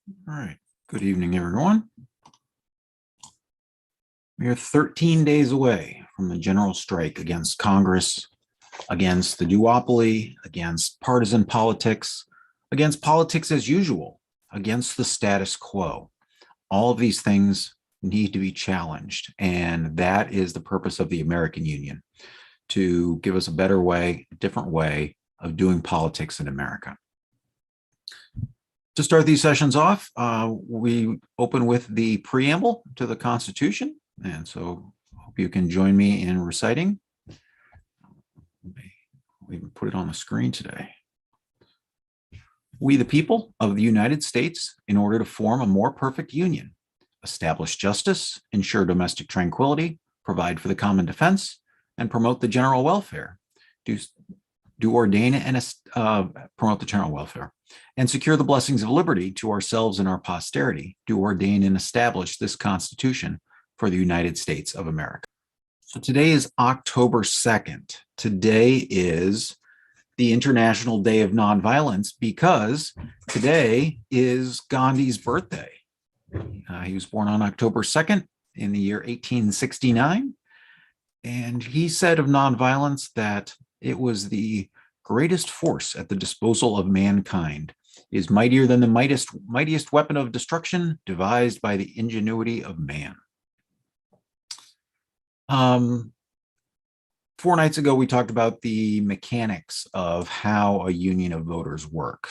All right. Good evening, everyone. We are 13 days away from the general strike against Congress, against the duopoly, against partisan politics, against politics as usual, against the status quo. All of these things need to be challenged. And that is the purpose of the American Union, to give us a better way, a different way of doing politics in America. To start these sessions off, we open with the preamble to the Constitution. And so I hope you can join me in reciting. We even put it on the screen today. We, the people of the United States, in order to form a more perfect union, establish justice, ensure domestic tranquility, provide for the common defense, and promote the general welfare, do ordain and promote the general welfare, and secure the blessings of liberty to ourselves and our posterity, do ordain and establish this Constitution for the United States of America. So today is October 2nd. Today is the International Day of Nonviolence because today is Gandhi's birthday. He was born on October 2nd in the year 1869. And he said of nonviolence that it was the greatest force at the disposal of mankind, is mightier than the mightiest weapon of destruction devised by the ingenuity of man. 4 nights ago, we talked about the mechanics of how a union of voters work.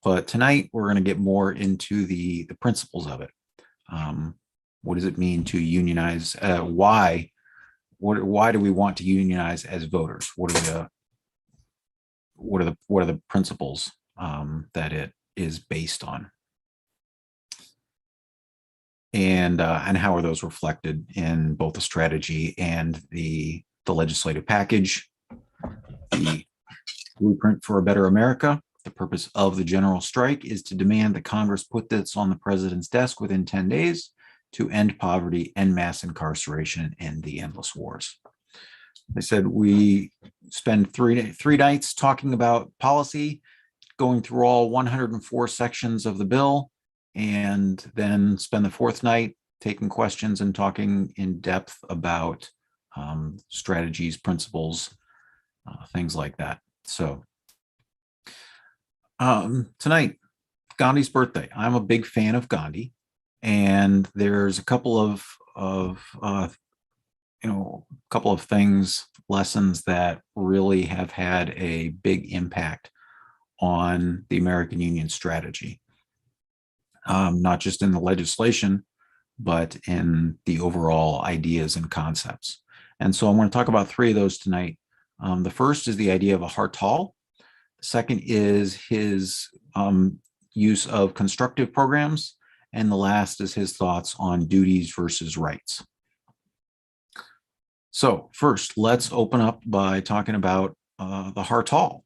But tonight, we're going to get more into the principles of it. What does it mean to unionize? Why do we want to unionize as voters? What are the principles that it is based on? And how are those reflected in both the strategy and the legislative package, the blueprint for a better America? The purpose of the general strike is to demand that Congress put this on the president's desk within 10 days to end poverty, end mass incarceration, and end the endless wars. They said we spend three nights talking about policy, going through all 104 sections of the bill, and then spend the 4th night taking questions and talking in depth about strategies, principles, things like that. So tonight, Gandhi's birthday. I'm a big fan of Gandhi, and there's a couple of things, lessons that really have had a big impact on the American Union strategy, not just in the legislation, but in the overall ideas and concepts. And so I'm going to talk about 3 of those tonight. The first is the idea of a Hartal. The second is his use of constructive programs. And the last is his thoughts on duties versus rights. So first, let's open up by talking about the Hartal.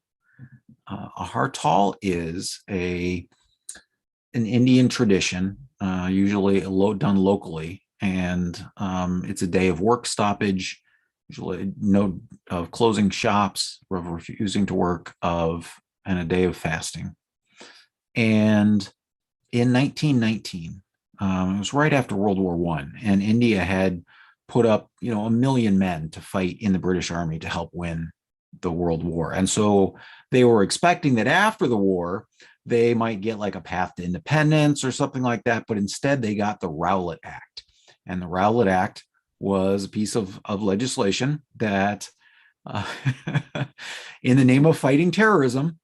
A Hartal is an Indian tradition, usually done locally, and it's a day of work stoppage, usually of closing shops, of refusing to work, and a day of fasting. And in 1919, it was right after World War I, and India had put up, 1 million men to fight in the British Army to help win the World War. And so they were expecting that after the war, they might get like a path to independence or something like that. But instead, they got the Rowlatt Act. And the Rowlatt Act was a piece of legislation that, in the name of fighting terrorism,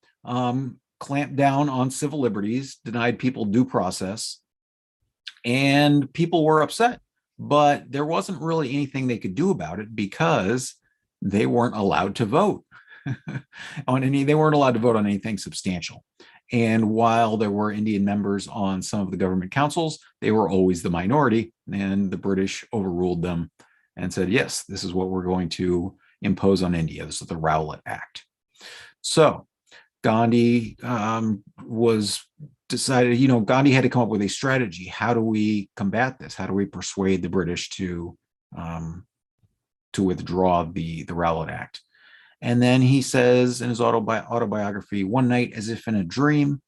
clamped down on civil liberties, denied people due process, and people were upset. But there wasn't really anything they could do about it because they weren't allowed to vote they weren't allowed to vote on anything substantial. And while there were Indian members on some of the government councils, they were always the minority, and the British overruled them and said, yes, this is what we're going to impose on India. This is the Rowlatt Act. So Gandhi Gandhi had to come up with a strategy. How do we combat this? How do we persuade the British to withdraw the Rowlatt Act? And then he says in his autobiography, one night, as if in a dream,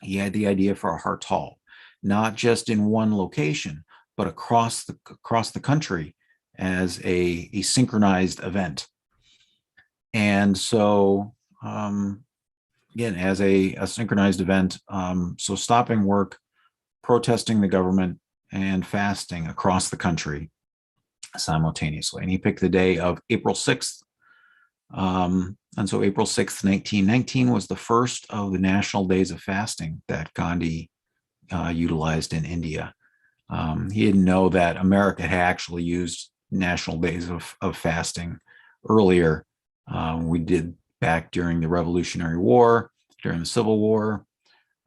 he had the idea for a Hartal. not just in one location, but across the country as a synchronized event. And so, again, as a synchronized event, so stopping work, protesting the government, and fasting across the country simultaneously. And he picked the day of April 6th. And so April 6th, 1919 was the first of the national days of fasting that Gandhi utilized in India. He didn't know that America had actually used national days of fasting earlier. We did back during the Revolutionary War, during the Civil War,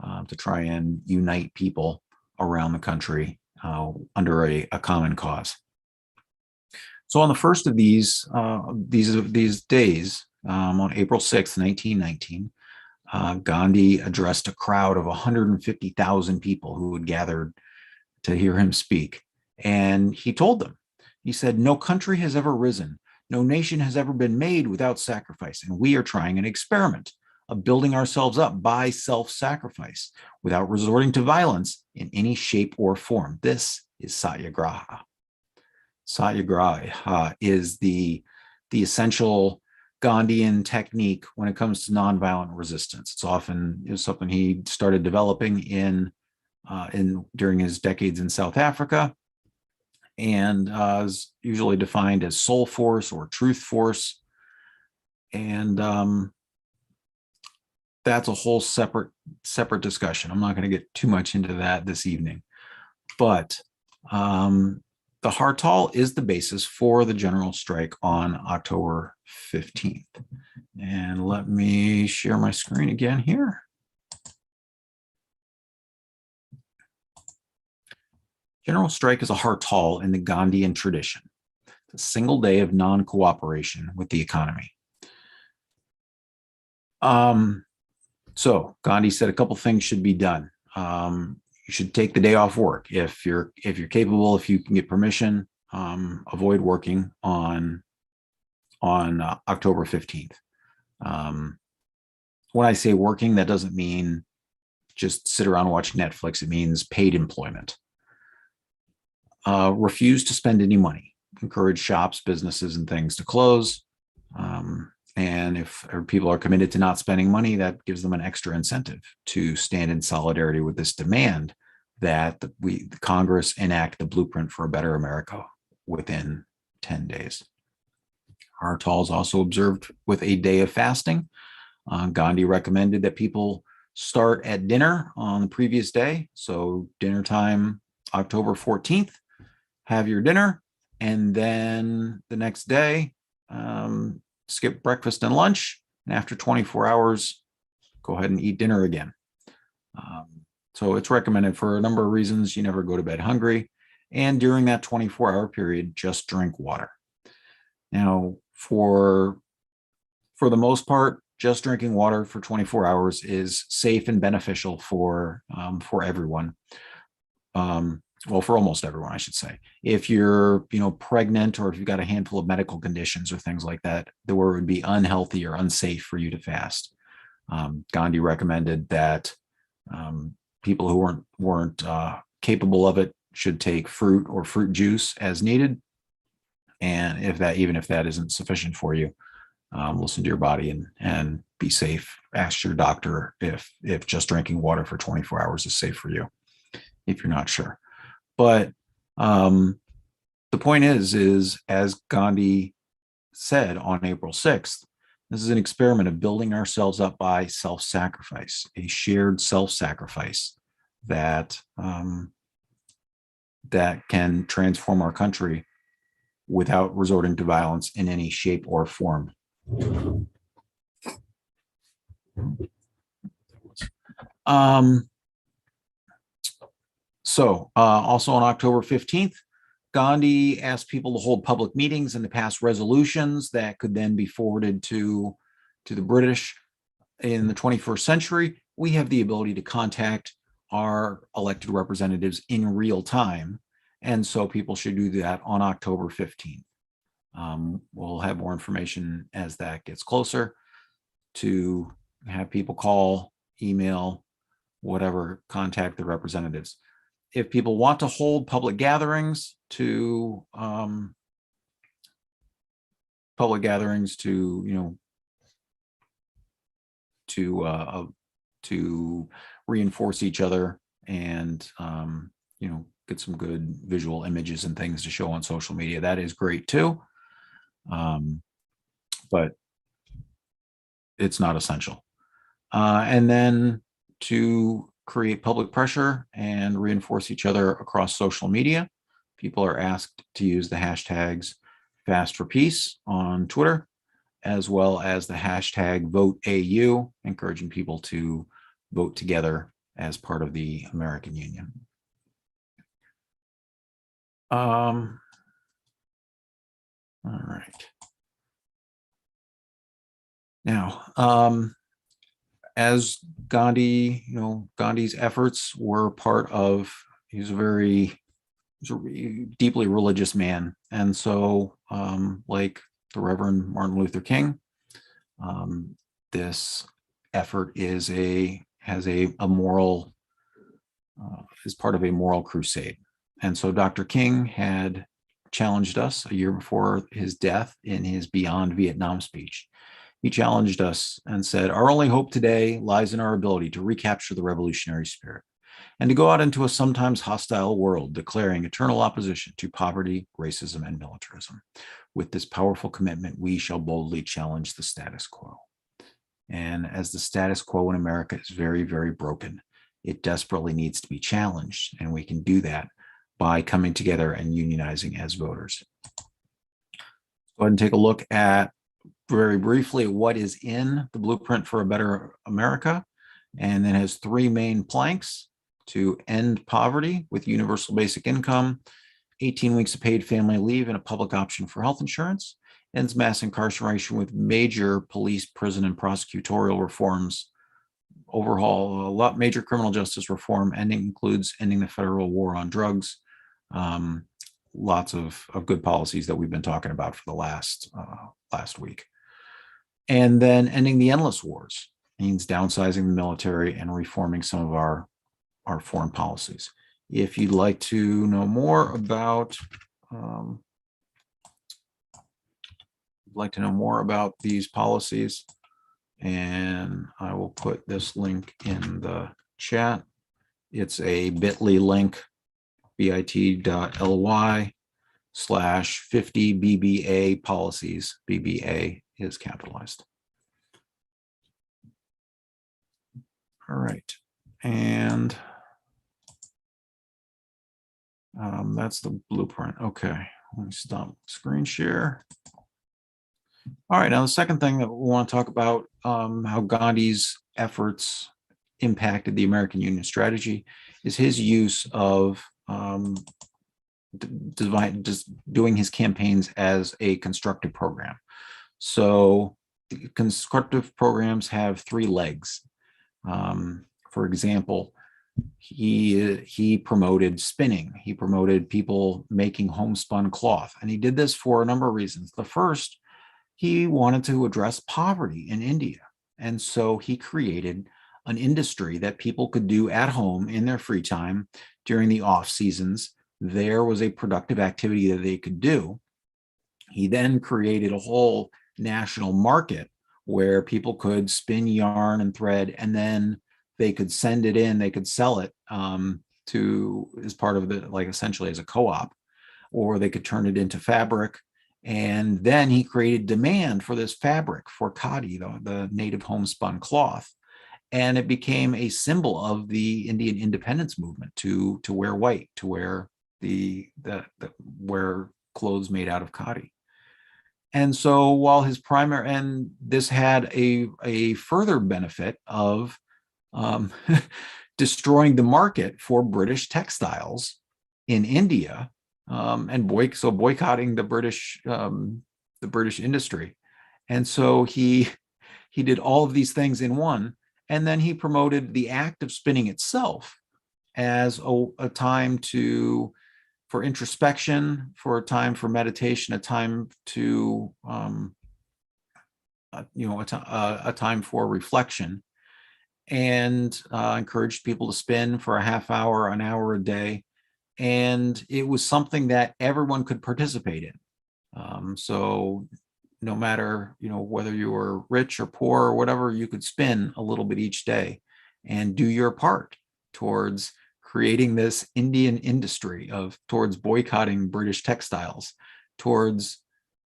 to try and unite people around the country under a common cause. So on the first of these days, on April 6th, 1919, Gandhi addressed a crowd of 150,000 people who had gathered to hear him speak. And he told them, he said, "No country has ever risen. No nation has ever been made without sacrifice. And we are trying an experiment of building ourselves up by self-sacrifice without resorting to violence in any shape or form. This is sayagraha." Sayagraha is the essential Gandhian technique when it comes to nonviolent resistance. It's often something he started developing during his decades in South Africa, and is usually defined as soul force or truth force. And that's a whole separate discussion. I'm not going to get too much into that this evening, but the Hartal is the basis for the general strike on October 15th. And let me share my screen again here. General strike is a Hartal in the Gandhian tradition. It's a single day of non-cooperation with the economy. So Gandhi said a couple things should be done. You should take the day off work if you're capable, if you can get permission. Avoid working on October 15th. When I say working, that doesn't mean just sit around and watch Netflix. It means paid employment. Refuse to spend any money. Encourage shops, businesses, and things to close. And if people are committed to not spending money, that gives them an extra incentive to stand in solidarity with this demand that the Congress enact the blueprint for a better America within 10 days. Hartal is also observed with a day of fasting. Gandhi recommended that people start at dinner on the previous day. So dinner time, October 14th, have your dinner. And then the next day, skip breakfast and lunch. And after 24 hours, go ahead and eat dinner again. So it's recommended for a number of reasons. You never go to bed hungry. And during that 24-hour period, just drink water. Now, for the most part, just drinking water for 24 hours is safe and beneficial for everyone. Well, for almost everyone, I should say. If you're, pregnant, or if you've got a handful of medical conditions or things like that, where it would be unhealthy or unsafe for you to fast. Gandhi recommended that people who weren't capable of it should take fruit or fruit juice as needed. And even if that isn't sufficient for you, listen to your body and be safe. Ask your doctor if just drinking water for 24 hours is safe for you, if you're not sure. But the point is, as Gandhi said on April 6th, this is an experiment of building ourselves up by self-sacrifice, a shared self-sacrifice that can transform our country without resorting to violence in any shape or form. Also on October 15th, Gandhi asked people to hold public meetings and to pass resolutions that could then be forwarded to the British. In the 21st century, we have the ability to contact our elected representatives in real time. And so people should do that on October 15th. We'll have more information as that gets closer to have people call, email, whatever, contact the representatives. if people want to hold public gatherings to to reinforce each other and get some good visual images and things to show on social media, that is great too. But it's not essential. And then to create public pressure and reinforce each other across social media, people are asked to use the hashtags fastforpeace on Twitter, as well as the hashtag VoteAU, encouraging people to vote together as part of the American Union. All right. Now, as Gandhi, Gandhi's efforts were part of, he's a deeply religious man. And so, like the Reverend Martin Luther King, this effort is part of a moral crusade. And so Dr. King had challenged us a year before his death in his Beyond Vietnam speech. He challenged us and said, "Our only hope today lies in our ability to recapture the revolutionary spirit and to go out into a sometimes hostile world, declaring eternal opposition to poverty, racism, and militarism. With this powerful commitment, we shall boldly challenge the status quo." And as the status quo in America is very, very broken, it desperately needs to be challenged. And we can do that by coming together and unionizing as voters. Go ahead and take a look at, very briefly, what is in the Blueprint for a Better America. And it has three main planks: to end poverty with universal basic income, 18 weeks of paid family leave, and a public option for health insurance; ends mass incarceration with major police, prison, and prosecutorial reforms; overhaul major criminal justice reform, includes ending the federal war on drugs. Lots of good policies that we've been talking about for the last week. And then ending the endless wars means downsizing the military and reforming some of our foreign policies. If you'd like to know more about these policies, and I will put this link in the chat. It's a bit.ly link, bit.ly/50 BBA policies. BBA is capitalized. All right. And that's the blueprint. Okay, let me stop screen share. All right, now the second thing that we want to talk about, how Gandhi's efforts impacted the American Union strategy, is his use of just doing his campaigns as a constructive program. So constructive programs have three legs. For example, he promoted spinning. He promoted people making homespun cloth. And he did this for a number of reasons. The first, he wanted to address poverty in India. And so he created an industry that people could do at home in their free time during the off seasons. There was a productive activity that they could do. He then created a whole national market where people could spin yarn and thread, and then they could send it in, they could sell it as part of the, like essentially as a co-op, or they could turn it into fabric. And then he created demand for this fabric, for khadi, the native homespun cloth. And it became a symbol of the Indian independence movement to wear white, to wear wear clothes made out of khadi. And so while his primary, and this had a further benefit of destroying the market for British textiles in India, and boycotting the British industry. And so he did all of these things in one, and then he promoted the act of spinning itself as a time for introspection, for a time for meditation, a time to a time for reflection. and encouraged people to spin for a half hour, an hour a day. And it was something that everyone could participate in. So no matter, whether you were rich or poor or whatever, you could spin a little bit each day and do your part towards creating this Indian industry towards boycotting British textiles, towards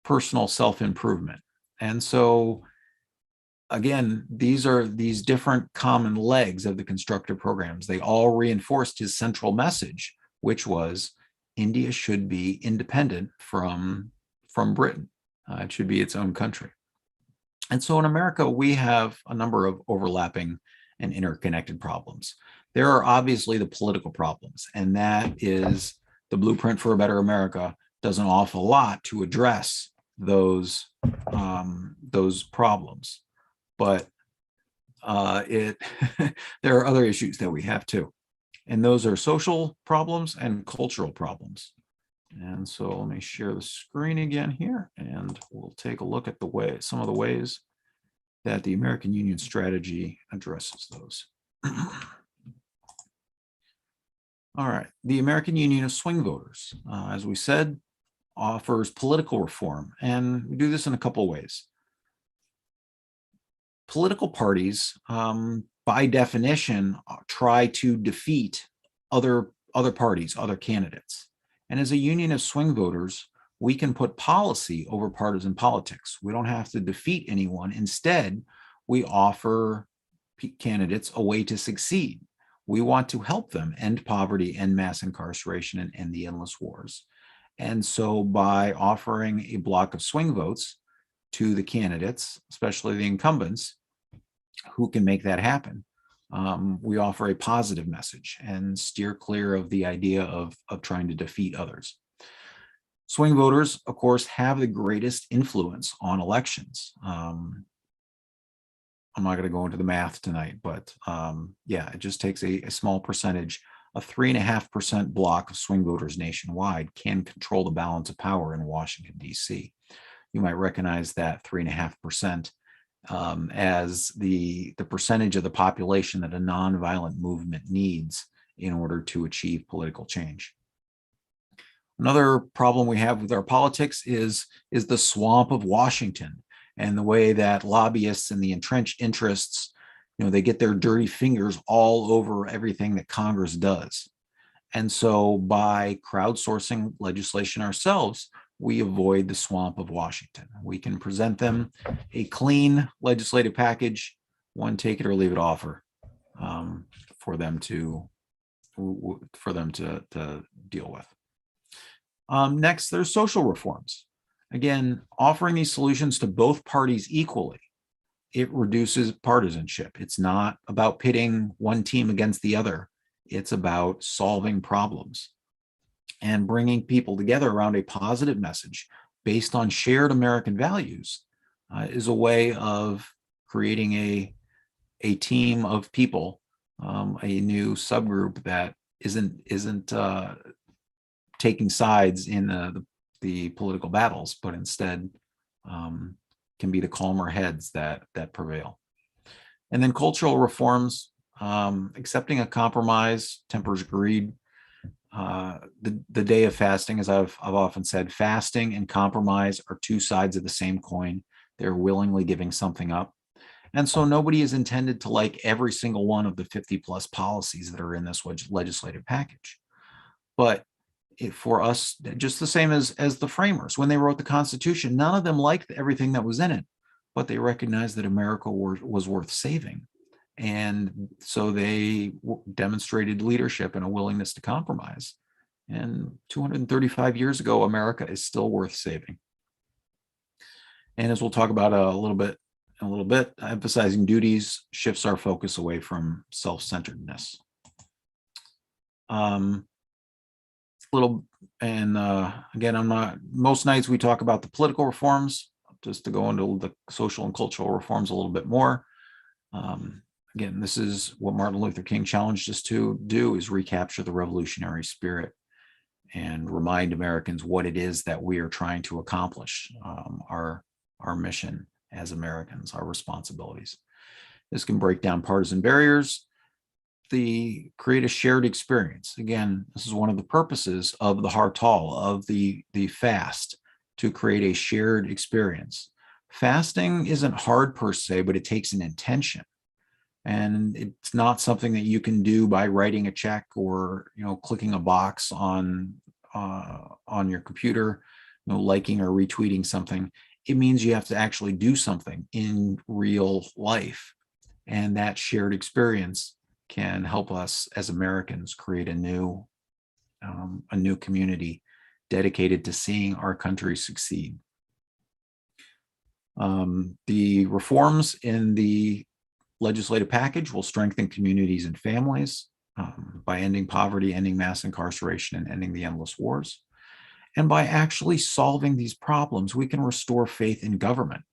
personal self-improvement. And so again, these are these different common legs of the constructive programs. They all reinforced his central message, which was India should be independent from Britain. It should be its own country. And so in America, we have a number of overlapping and interconnected problems. There are obviously the political problems, and that is the Blueprint for a Better America does an awful lot to address those problems. But there are other issues that we have too. And those are social problems and cultural problems. And so let me share the screen again here, and we'll take a look at some of the ways that the American Union strategy addresses those. All right, the American Union of Swing Voters, as we said, offers political reform, and we do this in a couple of ways. Political parties, by definition, try to defeat other parties, other candidates. And as a union of swing voters, we can put policy over partisan politics. We don't have to defeat anyone. Instead, we offer candidates a way to succeed. We want to help them end poverty, end mass incarceration, and end the endless wars. And so by offering a block of swing votes to the candidates, especially the incumbents, who can make that happen, we offer a positive message and steer clear of the idea of trying to defeat others. Swing voters, of course, have the greatest influence on elections. I'm not going to go into the math tonight, but yeah, it just takes a small percentage. A 3.5% block of swing voters nationwide can control the balance of power in Washington, D.C. You might recognize that 3.5% as the percentage of the population that a nonviolent movement needs in order to achieve political change. Another problem we have with our politics is the swamp of Washington, and the way that lobbyists and the entrenched interests, they get their dirty fingers all over everything that Congress does. And so by crowdsourcing legislation ourselves, we avoid the swamp of Washington. We can present them a clean legislative package, one take it or leave it offer, for them to deal with. Next, there's social reforms. Again, offering these solutions to both parties equally, it reduces partisanship. It's not about pitting one team against the other. It's about solving problems and bringing people together around a positive message based on shared American values is a way of creating a team of people, a new subgroup that isn't taking sides in the political battles, but instead can be the calmer heads that prevail. And then cultural reforms, accepting a compromise tempers greed. The day of fasting, as I've often said, fasting and compromise are two sides of the same coin. They're willingly giving something up. And so nobody is intended to like every single one of the 50 plus policies that are in this legislative package. But for us, just the same as the framers, when they wrote the Constitution, none of them liked everything that was in it, but they recognized that America was worth saving. And so they demonstrated leadership and a willingness to compromise. And 235 years ago, America is still worth saving. And as we'll talk about a little bit, emphasizing duties shifts our focus away from self-centeredness. Again, most nights we talk about the political reforms, just to go into the social and cultural reforms a little bit more. Again, this is what Martin Luther King challenged us to do, is recapture the revolutionary spirit and remind Americans what it is that we are trying to accomplish, our mission as Americans, our responsibilities. This can break down partisan barriers, create a shared experience. Again, this is one of the purposes of the Hartal, of the fast, to create a shared experience. Fasting isn't hard per se, but it takes an intention. And it's not something that you can do by writing a check or clicking a box on your computer, liking or retweeting something. It means you have to actually do something in real life, and that shared experience can help us as Americans create a new community dedicated to seeing our country succeed. The reforms in the legislative package will strengthen communities and families by ending poverty, ending mass incarceration, and ending the endless wars. And by actually solving these problems, we can restore faith in government.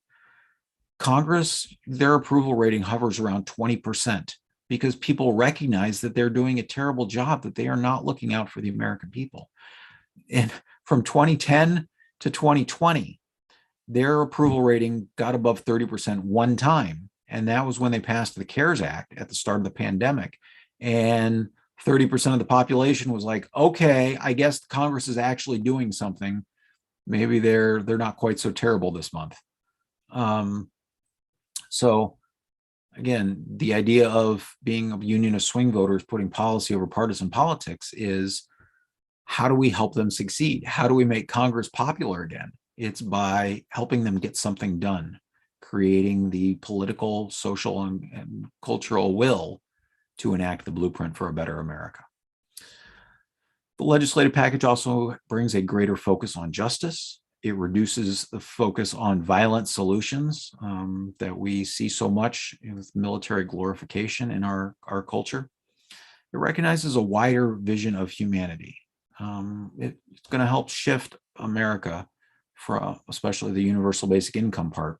Congress, their approval rating hovers around 20% because people recognize that they're doing a terrible job, that they are not looking out for the American people. And from 2010 to 2020, their approval rating got above 30% one time. And that was when they passed the CARES Act at the start of the pandemic. And 30% of the population was like, okay, I guess Congress is actually doing something. Maybe they're not quite so terrible this month. So again, the idea of being a union of swing voters, putting policy over partisan politics, is how do we help them succeed? How do we make Congress popular again? It's by helping them get something done, creating the political, social, and cultural will to enact the blueprint for a better America. The legislative package also brings a greater focus on justice. It reduces the focus on violent solutions that we see so much with military glorification in our culture. It recognizes a wider vision of humanity. It's going to help shift America, from especially the universal basic income part,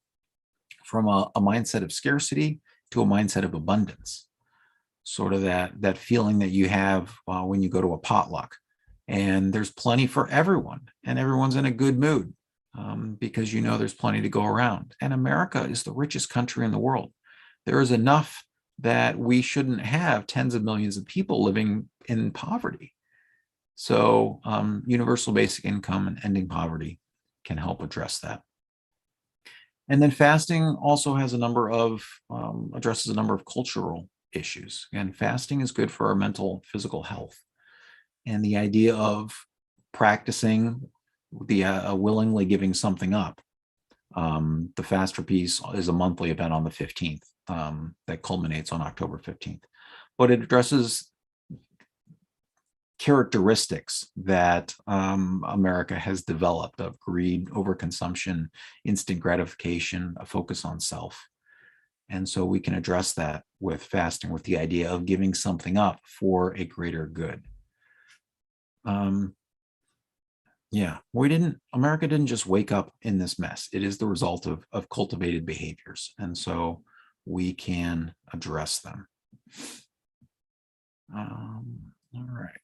from a mindset of scarcity to a mindset of abundance. Sort of that feeling that you have when you go to a potluck and there's plenty for everyone and everyone's in a good mood because there's plenty to go around. And America is the richest country in the world. There is enough that we shouldn't have tens of millions of people living in poverty. So universal basic income and ending poverty can help address that. And then fasting also has addresses a number of cultural issues. And fasting is good for our mental, physical health. And the idea of practicing the willingly giving something up. The Fast for Peace is a monthly event on the 15th that culminates on October 15th. But it addresses characteristics that America has developed of greed, overconsumption, instant gratification, a focus on self. And so we can address that with fasting, with the idea of giving something up for a greater good. America didn't just wake up in this mess. It is the result of cultivated behaviors. And so we can address them. All right.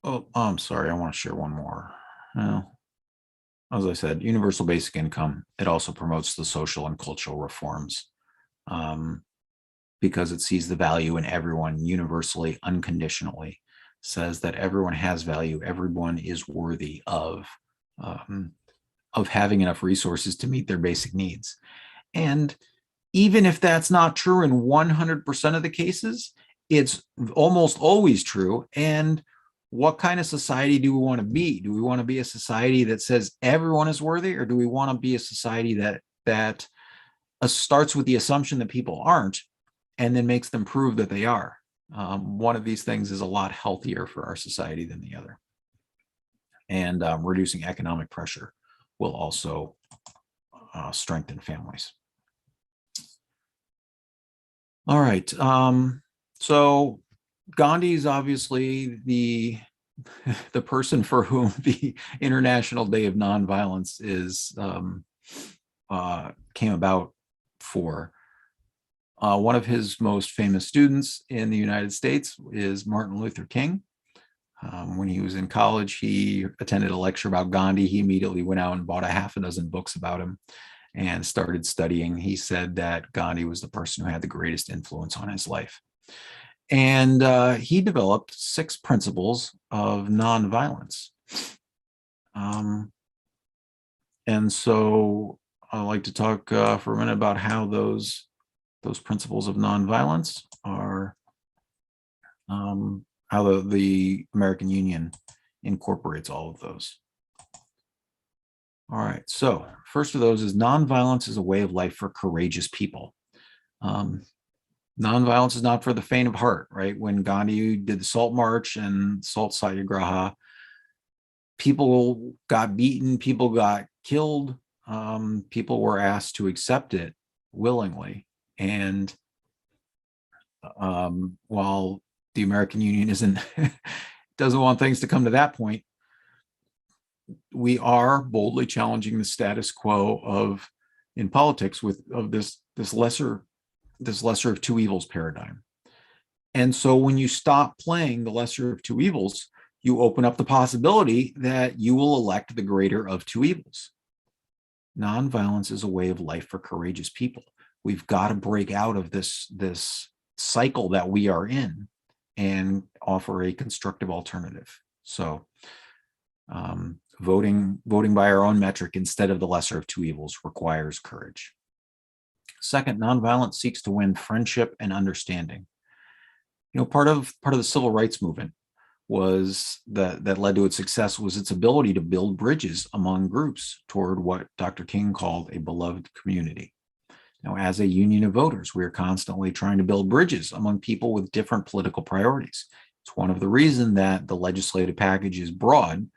Oh, I'm sorry. I want to share one more. Well, as I said, universal basic income, it also promotes the social and cultural reforms because it sees the value in everyone universally, unconditionally, says that everyone has value, everyone is worthy of having enough resources to meet their basic needs. And even if that's not true in 100% of the cases, it's almost always true. And what kind of society do we want to be? Do we want to be a society that says everyone is worthy, or do we want to be a society that starts with the assumption that people aren't and then makes them prove that they are? One of these things is a lot healthier for our society than the other. And reducing economic pressure will also strengthen families. All right. So Gandhi is obviously the person for whom the International Day of Nonviolence came about for. One of his most famous students in the United States is Martin Luther King. When he was in college, he attended a lecture about Gandhi. He immediately went out and bought a half a dozen books about him and started studying. He said that Gandhi was the person who had the greatest influence on his life. And he developed 6 principles of nonviolence. And so I'd like to talk for a minute about how those principles of nonviolence are, how the American Union incorporates all of those. All right, so first of those is nonviolence is a way of life for courageous people. Nonviolence is not for the faint of heart, right? When Gandhi did the Salt March and Salt Sayagraha, people got beaten, people got killed, people were asked to accept it willingly. And while the American Union doesn't want things to come to that point, we are boldly challenging the status quo in politics of this lesser of two evils paradigm. And so when you stop playing the lesser of two evils, you open up the possibility that you will elect the greater of two evils. Nonviolence is a way of life for courageous people. We've got to break out of this cycle that we are in and offer a constructive alternative. So voting by our own metric instead of the lesser of two evils requires courage. Second, nonviolence seeks to win friendship and understanding. Part of the civil rights movement was that led to its success was its ability to build bridges among groups toward what Dr. King called a beloved community. Now, as a union of voters, we are constantly trying to build bridges among people with different political priorities. It's one of the reasons that the legislative package is broad,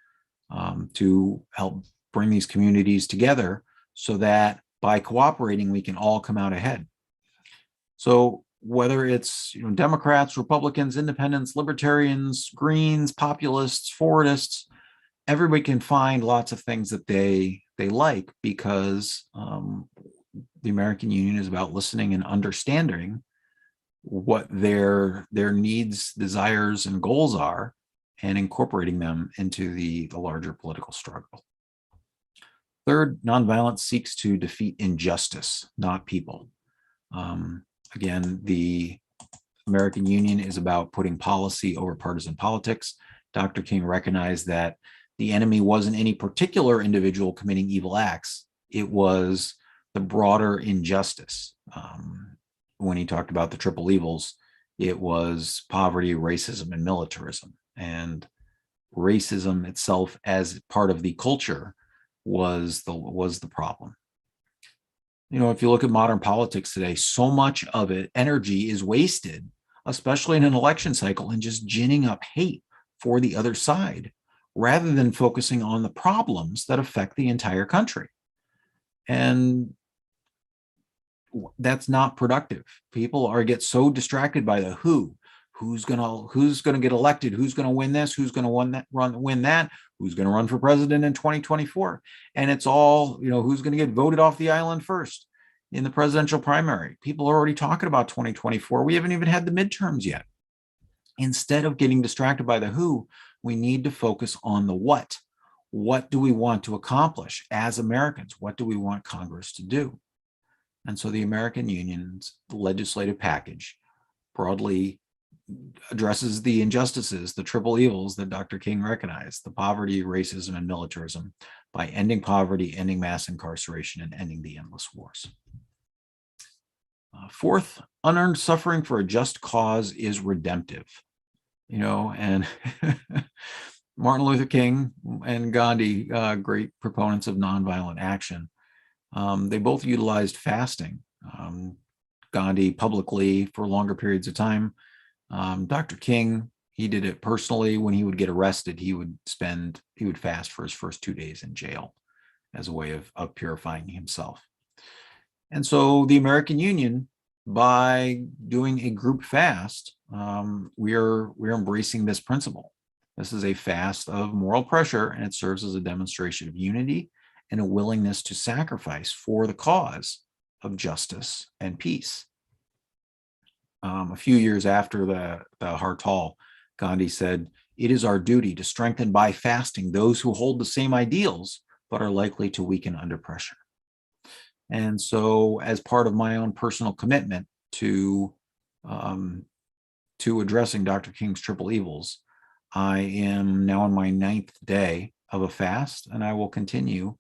to help bring these communities together so that by cooperating, we can all come out ahead. So whether it's Democrats, Republicans, independents, libertarians, Greens, populists, forwardists, everybody can find lots of things that they like, because the American Union is about listening and understanding what their needs, desires, and goals are, and incorporating them into the larger political struggle. Third, nonviolence seeks to defeat injustice, not people. Again, the American Union is about putting policy over partisan politics. Dr. King recognized that the enemy wasn't any particular individual committing evil acts. It was the broader injustice. When he talked about the triple evils, it was poverty, racism, and militarism. And racism itself as part of the culture was the problem. If you look at modern politics today, so much of it, energy is wasted, especially in an election cycle, in just ginning up hate for the other side, rather than focusing on the problems that affect the entire country. And that's not productive. People get so distracted by the who's gonna get elected, who's gonna win this, who's gonna win that, who's gonna run for president in 2024, and it's all who's gonna get voted off the island first in the presidential primary. People are already talking about 2024. We haven't even had the midterms yet. Instead of getting distracted by the who, we need to focus on the what. What do we want to accomplish as Americans? What do we want Congress to do? And so the American Union's legislative package broadly addresses the injustices, the triple evils that Dr. King recognized: the poverty, racism, and militarism, by ending poverty, ending mass incarceration, and ending the endless wars. Fourth, unearned suffering for a just cause is redemptive. And Martin Luther King and Gandhi, great proponents of nonviolent action, they both utilized fasting. Gandhi publicly for longer periods of time. Dr. King, he did it personally. When he would get arrested, he would fast for his first 2 days in jail as a way of purifying himself. And so the American Union, by doing a group fast, we're embracing this principle. This is a fast of moral pressure, and it serves as a demonstration of unity and a willingness to sacrifice for the cause of justice and peace. A few years after the Hartal, Gandhi said, it is our duty to strengthen by fasting those who hold the same ideals, but are likely to weaken under pressure. And so as part of my own personal commitment to addressing Dr. King's triple evils, I am now on my 9th day of a fast, and I will continue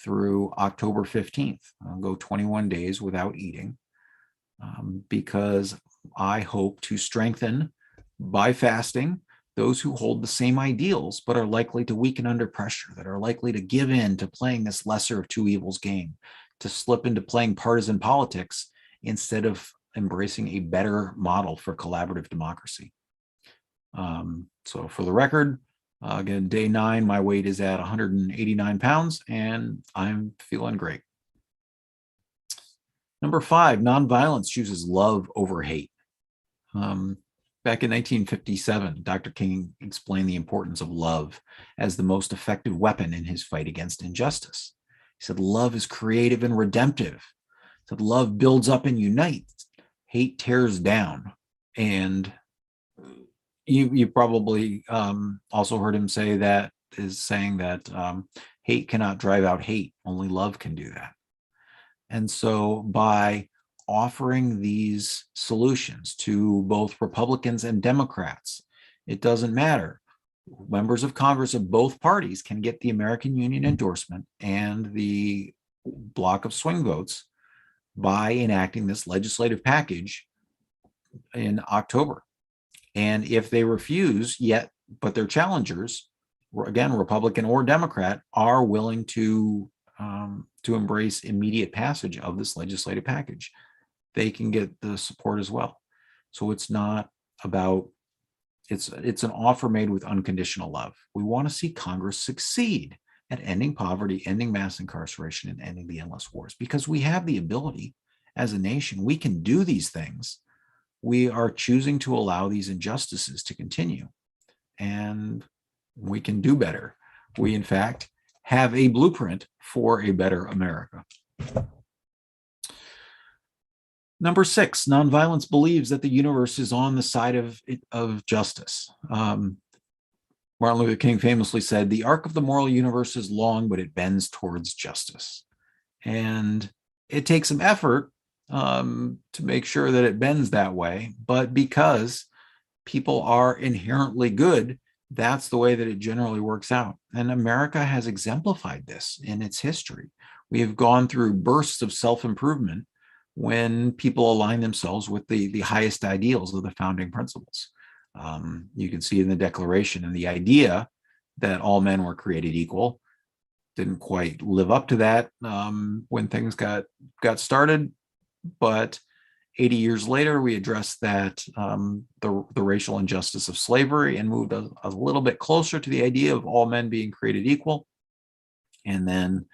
through October 15th. I'll go 21 days without eating because I hope to strengthen by fasting those who hold the same ideals but are likely to weaken under pressure, that are likely to give in to playing this lesser of two evils game, to slip into playing partisan politics instead of embracing a better model for collaborative democracy. So for the record, again, day 9, my weight is at 189 pounds and I'm feeling great. Number 5, nonviolence chooses love over hate. Back in 1957, Dr. King explained the importance of love as the most effective weapon in his fight against injustice. He said, love is creative and redemptive. He said, love builds up and unites. Hate tears down. And you probably also heard him say that hate cannot drive out hate. Only love can do that. And so by offering these solutions to both Republicans and Democrats, it doesn't matter. Members of Congress of both parties can get the American Union endorsement and the block of swing votes by enacting this legislative package in October. And if they refuse but their challengers, again, Republican or Democrat, are willing to embrace immediate passage of this legislative package, they can get the support as well. So it's not about, it's an offer made with unconditional love. We want to see Congress succeed at ending poverty, ending mass incarceration, and ending the endless wars, because we have the ability as a nation. We can do these things. We are choosing to allow these injustices to continue, and we can do better. We, in fact, have a blueprint for a better America. Number 6, nonviolence believes that the universe is on the side of justice. Martin Luther King famously said, the arc of the moral universe is long, but it bends towards justice. And it takes some effort to make sure that it bends that way. But because people are inherently good, that's the way that it generally works out. And America has exemplified this in its history. We have gone through bursts of self-improvement when people align themselves with the highest ideals of the founding principles. You can see in the Declaration, and the idea that all men were created equal didn't quite live up to that when things got started. But 80 years later, we addressed that, the racial injustice of slavery, and moved a little bit closer to the idea of all men being created equal. And then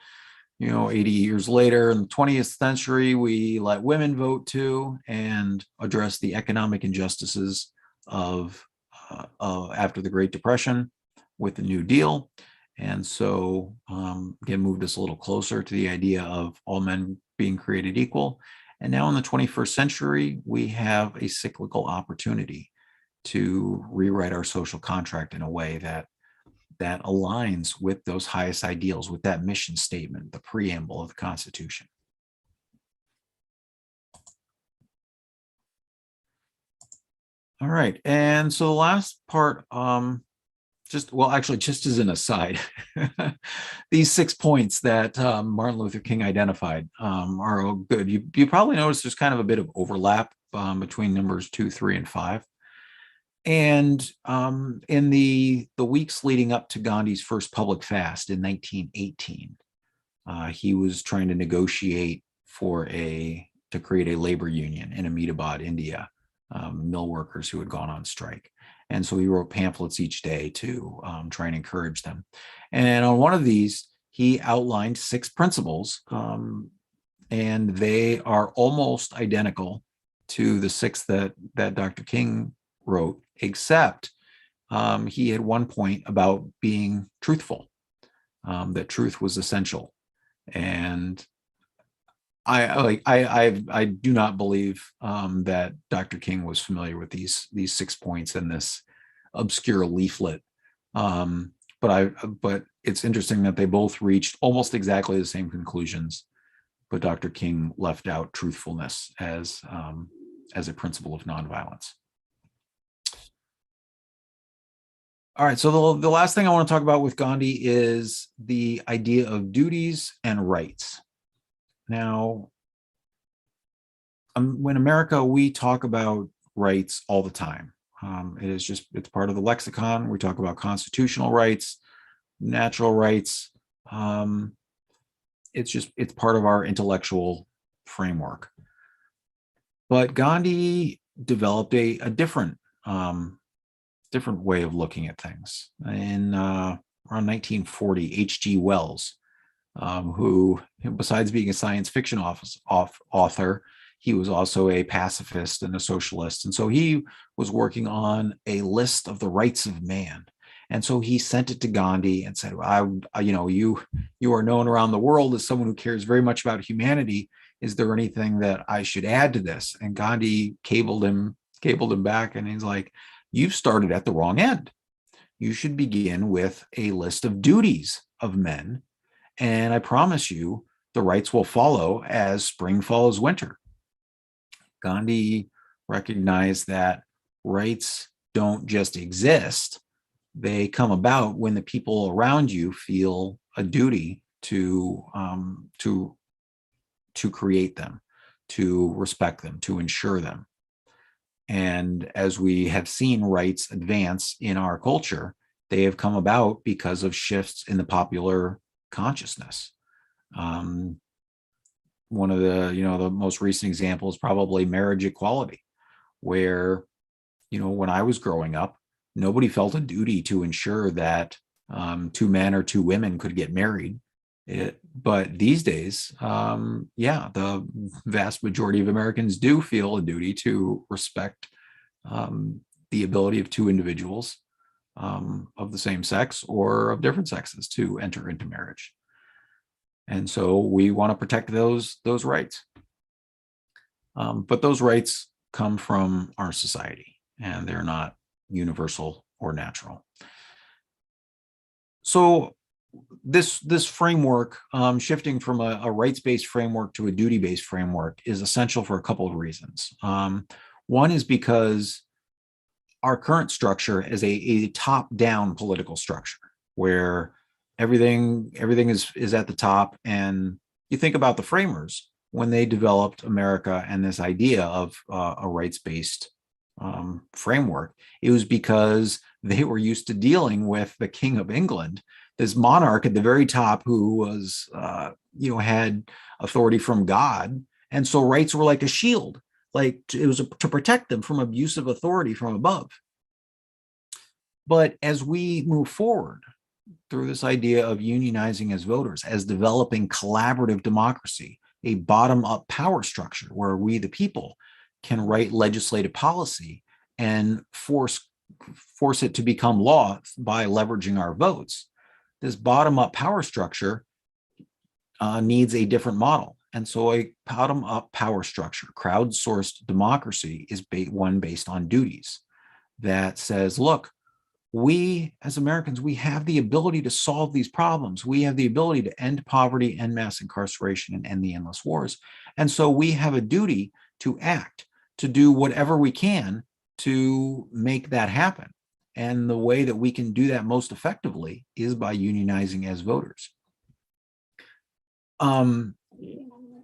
80 years later, in the 20th century, we let women vote too, and address the economic injustices of after the Great Depression with the New Deal. And so, again, moved us a little closer to the idea of all men being created equal. And now in the 21st century, we have a cyclical opportunity to rewrite our social contract in a way that aligns with those highest ideals, with that mission statement, the preamble of the Constitution. All right, and so the last part, just as an aside, these 6 points that Martin Luther King identified are all good. You probably noticed there's kind of a bit of overlap between numbers 2, 3, and 5. And in the weeks leading up to Gandhi's first public fast in 1918, he was trying to negotiate to create a labor union in Ahmedabad, India, mill workers who had gone on strike. And so he wrote pamphlets each day to try and encourage them. And on one of these, he outlined 6 principles, and they are almost identical to the 6 that Dr. King wrote, except he had one point about being truthful, that truth was essential. And I do not believe that Dr. King was familiar with these 6 points in this obscure leaflet. But it's interesting that they both reached almost exactly the same conclusions, but Dr. King left out truthfulness as a principle of nonviolence. All right, so the last thing I want to talk about with Gandhi is the idea of duties and rights. Now, in America, we talk about rights all the time. It's part of the lexicon. We talk about constitutional rights, natural rights. It's part of our intellectual framework. But Gandhi developed a different way of looking at things. In around 1940, H.G. Wells, who, besides being a science fiction author, he was also a pacifist and a socialist. And so he was working on a list of the rights of man. And so he sent it to Gandhi and said, you are known around the world as someone who cares very much about humanity. Is there anything that I should add to this? And Gandhi cabled him back, and he's like, you've started at the wrong end. You should begin with a list of duties of men. And I promise you, the rights will follow as spring follows winter. Gandhi recognized that rights don't just exist. They come about when the people around you feel a duty to create them, to respect them, to ensure them. And as we have seen rights advance in our culture, they have come about because of shifts in the popular consciousness. One of the most recent examples, probably marriage equality, where, when I was growing up, nobody felt a duty to ensure that 2 men or 2 women could get married. But these days, the vast majority of Americans do feel a duty to respect the ability of 2 individuals of the same sex or of different sexes to enter into marriage. And so we want to protect those rights. But those rights come from our society, and they're not universal or natural. So this framework, shifting from a rights-based framework to a duty-based framework, is essential for a couple of reasons. One is because our current structure is a top-down political structure where everything is at the top. And you think about the framers when they developed America and this idea of a rights-based framework. It was because they were used to dealing with the King of England, this monarch at the very top who was, had authority from God. And so rights were like a shield, like it was to protect them from abusive authority from above. But as we move forward through this idea of unionizing as voters, as developing collaborative democracy, a bottom-up power structure where we, the people, can write legislative policy and force it to become law by leveraging our votes. This bottom-up power structure needs a different model. And so a bottom-up power structure, crowdsourced democracy, is one based on duties that says, look, we as Americans, we have the ability to solve these problems. We have the ability to end poverty, end mass incarceration, and end the endless wars. And so we have a duty to act, to do whatever we can to make that happen. And the way that we can do that most effectively is by unionizing as voters.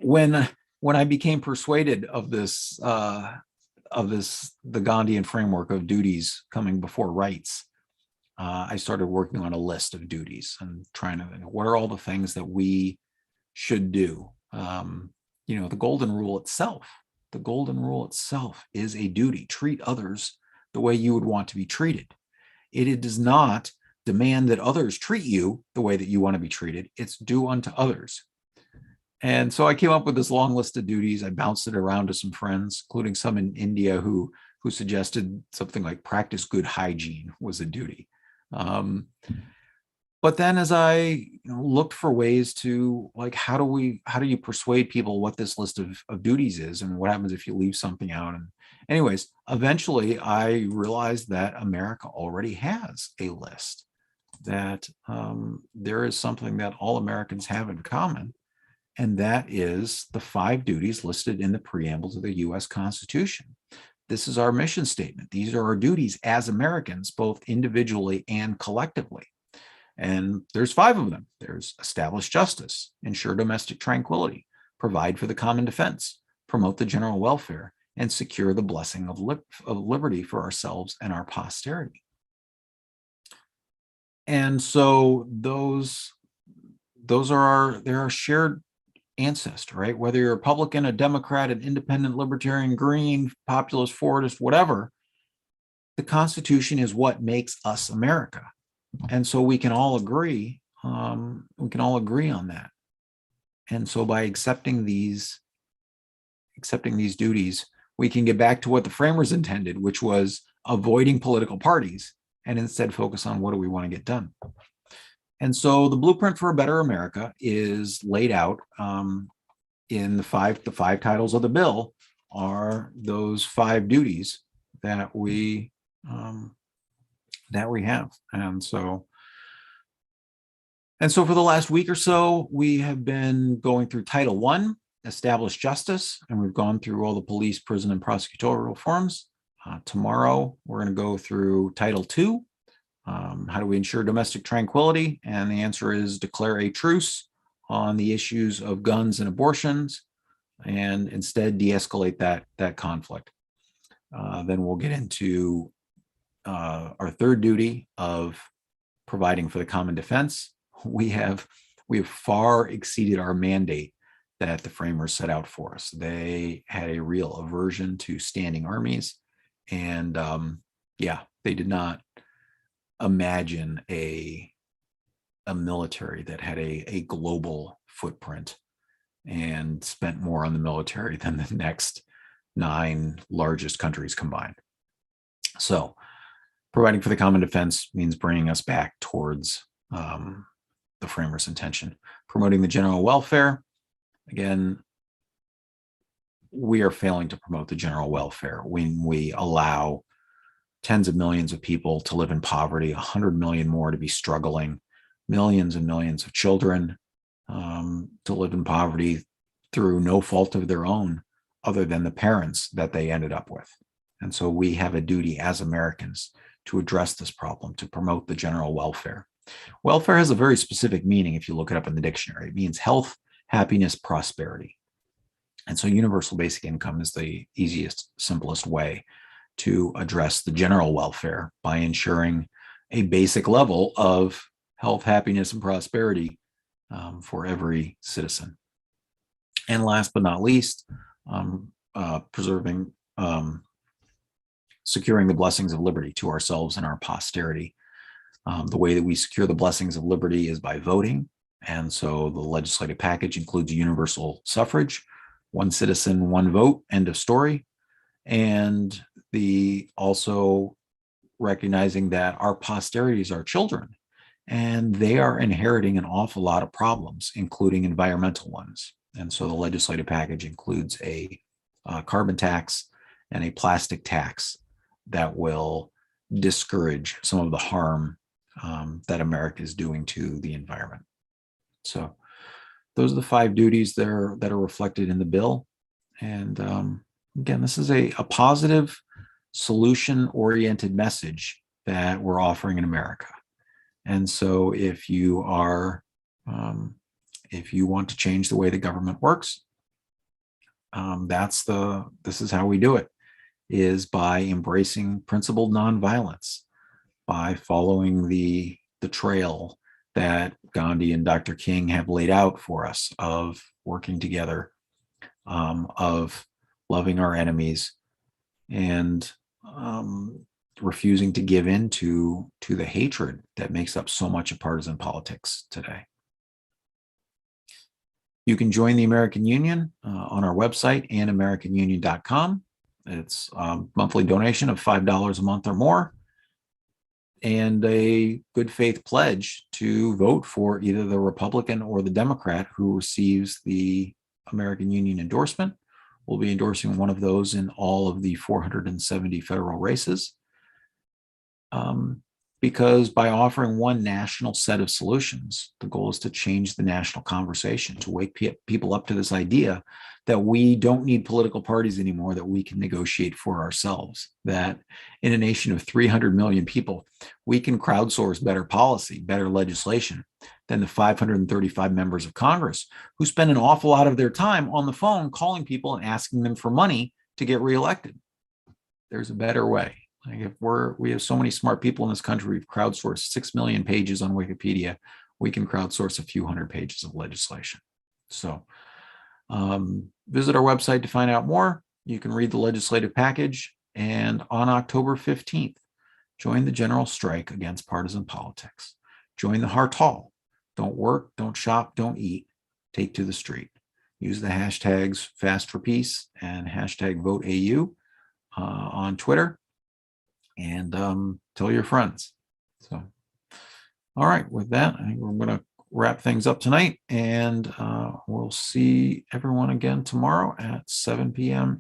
When I became persuaded of this, the Gandhian framework of duties coming before rights, I started working on a list of duties and trying to think, what are all the things that we should do? The golden rule itself is a duty. Treat others the way you would want to be treated. It does not demand that others treat you the way that you want to be treated. It's do unto others. And so I came up with this long list of duties. I bounced it around to some friends, including some in India who suggested something like practice good hygiene was a duty. But then as I looked for ways to, like, how do you persuade people what this list of duties is and what happens if you leave something out? And anyways, eventually I realized that America already has a list, that there is something that all Americans have in common, and that is the 5 duties listed in the preamble to the US Constitution. This is our mission statement. These are our duties as Americans, both individually and collectively. And there's 5 of them. There's establish justice, ensure domestic tranquility, provide for the common defense, promote the general welfare, and secure the blessing of liberty for ourselves and our posterity. And so they're our shared ancestor, right? Whether you're a Republican, a Democrat, an independent, libertarian, green, populist, Fordist, whatever, the Constitution is what makes us America. And so we can all agree on that. And so by accepting these duties, we can get back to what the framers intended, which was avoiding political parties and instead focus on what do we want to get done. And so the blueprint for a better America is laid out in the five titles of the bill are those 5 duties that we have. And so for the last week or so, we have been going through Title I, establish justice, and we've gone through all the police, prison, and prosecutorial reforms. Tomorrow, we're going to go through Title II, how do we ensure domestic tranquility? And the answer is declare a truce on the issues of guns and abortions, and instead de-escalate that conflict. Then we'll get into our 3rd duty of providing for the common defense. We have far exceeded our mandate that the framers set out for us. They had a real aversion to standing armies, and they did not imagine a military that had a global footprint and spent more on the military than the next 9 largest countries combined. So providing for the common defense means bringing us back towards the framers' intention. Promoting the general welfare. Again, we are failing to promote the general welfare when we allow tens of millions of people to live in poverty, 100 million more to be struggling, millions and millions of children to live in poverty through no fault of their own other than the parents that they ended up with. And so we have a duty as Americans to address this problem, to promote the general welfare. Welfare has a very specific meaning if you look it up in the dictionary. It means health, happiness, prosperity. And so universal basic income is the easiest, simplest way to address the general welfare by ensuring a basic level of health, happiness, and prosperity for every citizen. And last but not least, securing the blessings of liberty to ourselves and our posterity. The way that we secure the blessings of liberty is by voting. And so the legislative package includes universal suffrage, 1 citizen, 1 vote, end of story. And also recognizing that our posterity is our children, and they are inheriting an awful lot of problems, including environmental ones. And so the legislative package includes a carbon tax and a plastic tax that will discourage some of the harm that America is doing to the environment. So those are the 5 duties that are reflected in the bill. And again, this is a positive, solution-oriented message that we're offering in America. And so if you want to change the way the government works, this is how we do it, is by embracing principled nonviolence, by following the trail that Gandhi and Dr. King have laid out for us of working together, of loving our enemies, and refusing to give in to the hatred that makes up so much of partisan politics today. You can join the American Union on our website, anamericanunion.com. It's a monthly donation of $5 a month or more. and a good faith pledge to vote for either the Republican or the Democrat who receives the American Union endorsement. We'll be endorsing one of those in all of the 470 federal races. Because by offering one national set of solutions, the goal is to change the national conversation, to wake people up to this idea that we don't need political parties anymore, that we can negotiate for ourselves, that in a nation of 300 million people, we can crowdsource better policy, better legislation than the 535 members of Congress who spend an awful lot of their time on the phone calling people and asking them for money to get reelected. There's a better way. Like if we have so many smart people in this country, we've crowdsourced 6 million pages on Wikipedia. We can crowdsource a few hundred pages of legislation. So visit our website to find out more. You can read the legislative package. And on October 15th, join the general strike against partisan politics. Join the Hartal. Don't work, don't shop, don't eat. Take to the street. Use the hashtags fastforpeace and hashtag VoteAU on Twitter. And tell your friends. So, all right, with that, I think we're going to wrap things up tonight, and we'll see everyone again tomorrow at 7 p.m.